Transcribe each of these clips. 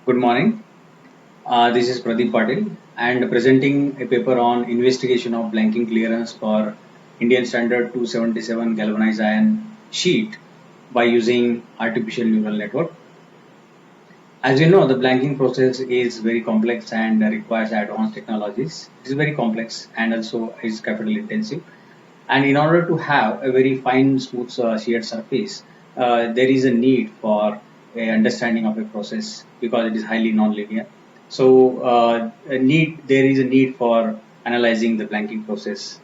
Good morning. This is Pradeep Patil and presenting a paper on investigation of blanking clearance for Indian Standard 277 galvanized iron sheet by using artificial neural network. As you know, the blanking process is very complex and requires advanced technologies. It is very complex and also is capital intensive. And in order to have a very fine, smooth, sheared surface, there is a need for a understanding of a process because it is highly nonlinear. So, there is a need for analyzing the blanking process.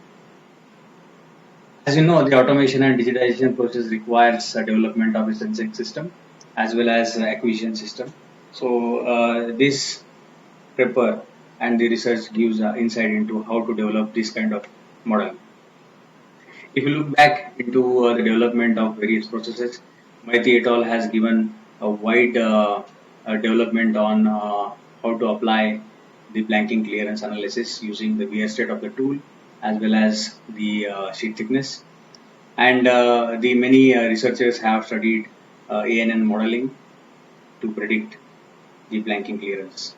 As you know, the automation and digitization process requires development of a sensing system as well as acquisition system. So, this paper and the research gives insight into how to develop this kind of model. If you look back into the development of various processes, Maiti et al. Has given a wide development on how to apply the blanking clearance analysis using the wear state of the tool as well as the sheet thickness. And the many researchers have studied ANN modeling to predict the blanking clearance.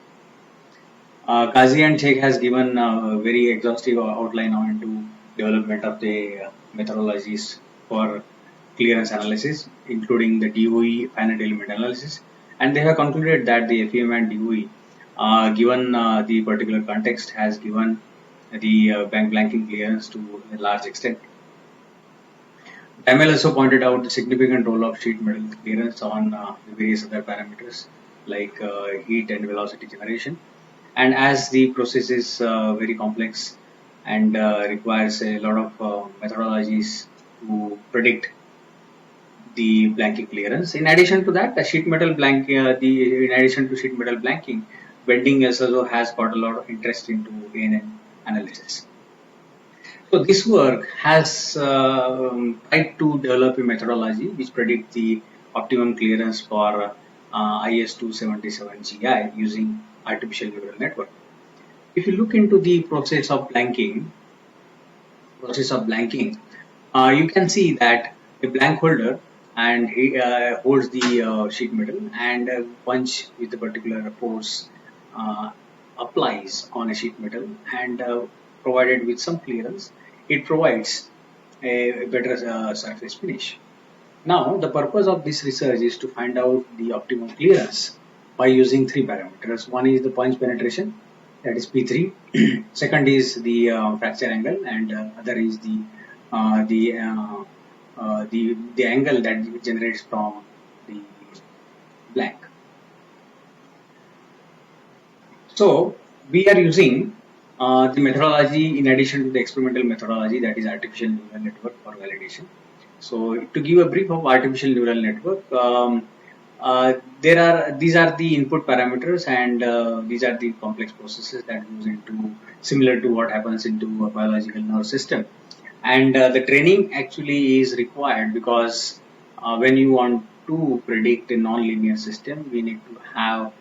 Kazi and Sheikh has given a very exhaustive outline on into development of the methodologies for clearance analysis, including the DOE finite element analysis, and they have concluded that the FEM and DOE, given the particular context, has given the bank blanking clearance to a large extent. Damel also pointed out the significant role of sheet metal clearance on the various other parameters like heat and velocity generation. And as the process is very complex and requires a lot of methodologies to predict the blanking clearance. In addition to that, the sheet metal blank, in addition to sheet metal blanking, bending also has got a lot of interest into ANN analysis. So this work has tried to develop a methodology which predicts the optimum clearance for IS 277 GI using artificial neural network. If you look into the process of blanking, you can see that a blank holder and he holds the sheet metal and a punch with a particular force uh, applies on a sheet metal and provided with some clearance, it provides a better surface finish. Now, the purpose of this research is to find out the optimum clearance by using three parameters. One is the punch penetration, that is P3. Second is the fracture angle, and other is uh, the, uh, the angle that generates from the blank. So we are using the methodology in addition to the experimental methodology, that is artificial neural network for validation. So to give a brief of artificial neural network, there are these are the input parameters and these are the complex processes that goes into similar to what happens into a biological nerve system. And the training actually is required because when you want to predict a non-linear system, we need to have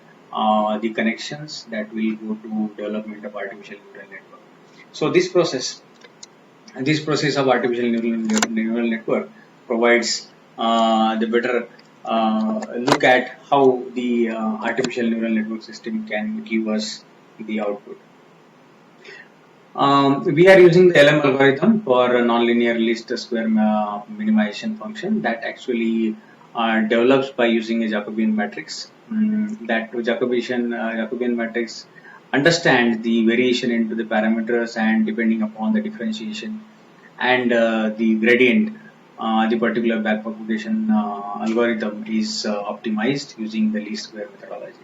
the connections that will go to development of artificial neural network. So this process of artificial neural network provides the better look at how the artificial neural network system can give us the output. We are using the LM algorithm for a nonlinear least square minimization function that actually develops by using a Jacobian matrix. That Jacobian matrix understands the variation into the parameters and depending upon the differentiation and the gradient, the particular backpropagation algorithm is optimized using the least square methodology.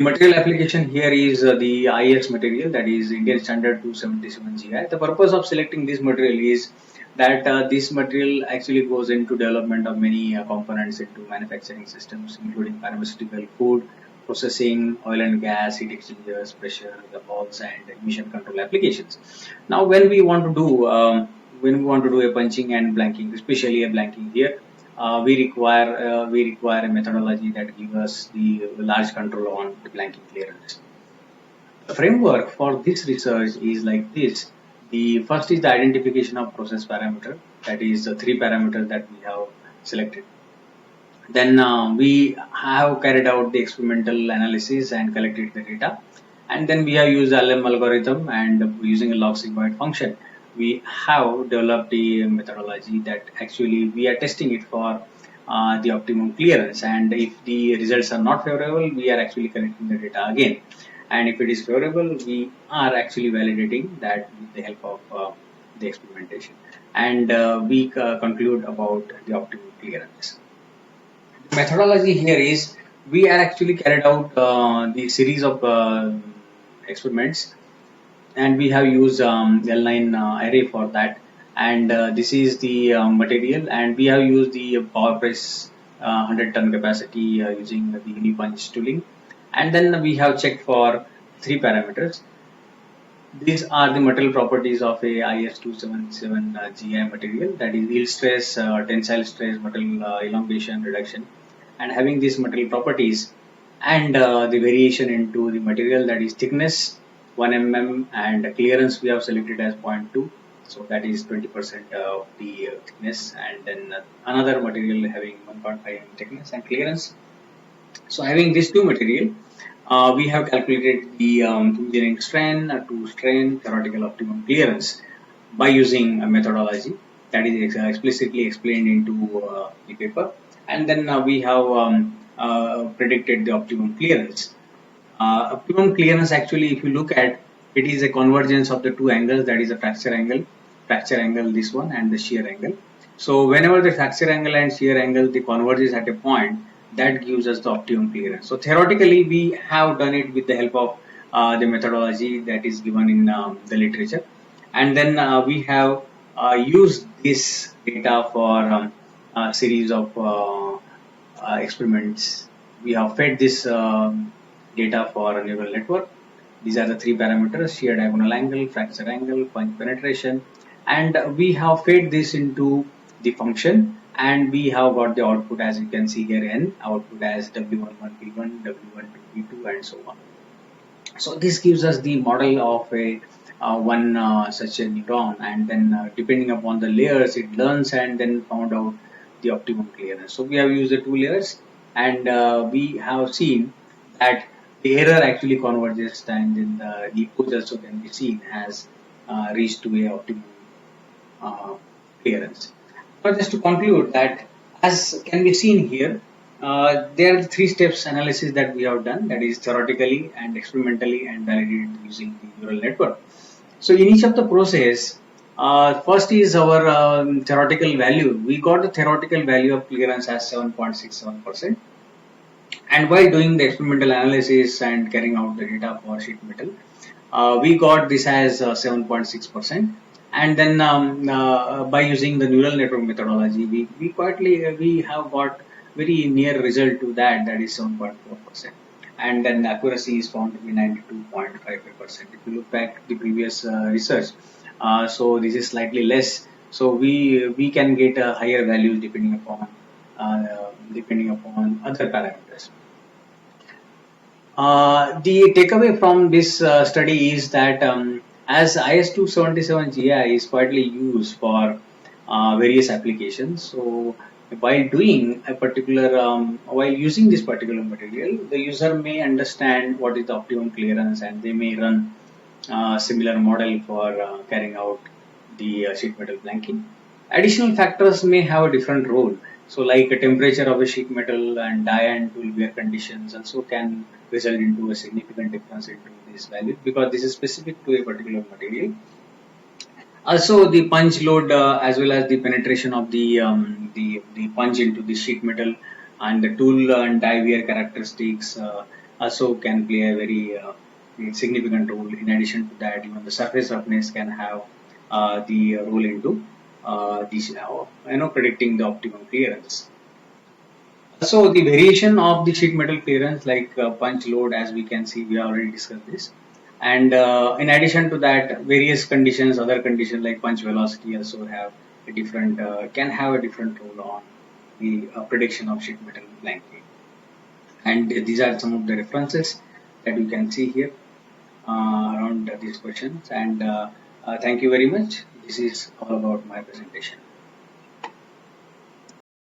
Material application here is the IS material, that is Indian Standard 277 GI. The purpose of selecting this material is that this material actually goes into development of many components into manufacturing systems, including pharmaceutical, food, processing, oil and gas, heat exchangers, pressure, the valves, and emission control applications. Now, when we want to do a punching and blanking, especially a blanking here, we require a methodology that gives us the large control on the blanking clearance. The framework for this research is like this. The first is the identification of process parameter, that is the three parameters that we have selected. Then we have carried out the experimental analysis and collected the data. And then we have used LM algorithm, and using a log sigmoid function, we have developed the methodology that actually we are testing it for the optimum clearance. And if the results are not favorable, we are actually collecting the data again. And if it is favorable, we are actually validating that with the help of the experimentation. And we conclude about the optimum clearance. The methodology here is we are actually carried out the series of experiments, and we have used L9 array for that. And this is the material, and we have used the power press 100-ton capacity using the Unipunch tooling. And then we have checked for three parameters. These are the material properties of a IS277 GI material, that is yield stress, tensile stress, material elongation, reduction. And having these material properties and the variation into the material, that is thickness 1 mm, and clearance we have selected as 0.2, so that is 20% of the thickness. And then another material having 1.5 mm thickness and clearance. So having these two material, we have calculated the engineering strain to strain theoretical optimum clearance by using a methodology that is explicitly explained into the paper. And then we have predicted the optimum clearance. Optimum clearance, actually, if you look at it, is a convergence of the two angles, that is a fracture angle this one, and the shear angle. So whenever the fracture angle and shear angle they converges at a point, that gives us the optimum clearance. So theoretically we have done it with the help of the methodology that is given in the literature. And then we have used this data for a series of experiments. We have fed this data for a neural network. These are the three parameters: shear diagonal angle, fracture angle, punch penetration. And we have fed this into the function, and we have got the output, as you can see here, n output as W11P1, W12P2, and so on. So this gives us the model of a one such a neuron, and then depending upon the layers it learns and then found out the optimum clearance. So we have used the two layers, and we have seen that the error actually converges, and then the echoes also can be seen has reached to a optimum uh, clearance. But just to conclude that, as can be seen here, there are three steps analysis that we have done, that is theoretically and experimentally and validated using the neural network. So in each of the process, first is our theoretical value. We got the theoretical value of clearance as 7.67%. And while doing the experimental analysis and carrying out the data for sheet metal, we got this as 7.6%. And then by using the neural network methodology, we have got very near result to that, that is 7.4%. And then the accuracy is found to be 92.55%. If you look back the previous research, so this is slightly less. So we can get a higher value depending upon other parameters. The takeaway from this study is that as IS277 GI is widely used for various applications, so while using this particular material, the user may understand what is the optimum clearance, and they may run similar model for carrying out the sheet metal blanking. Additional factors may have a different role. So like a temperature of a sheet metal and die and tool wear conditions also can result into a significant difference into this value, because this is specific to a particular material. Also, the punch load as well as the penetration of the punch into the sheet metal and the tool and die wear characteristics also can play a very significant role. In addition to that, even the surface roughness can have the role into predicting the optimum clearance. So the variation of the sheet metal clearance, like punch load, as we can see, we already discussed this. And in addition to that, various conditions, other conditions like punch velocity also have a different, can have a different role on the prediction of sheet metal blanking. And these are some of the references that you can see here around these questions. And thank you very much. This is all about my presentation.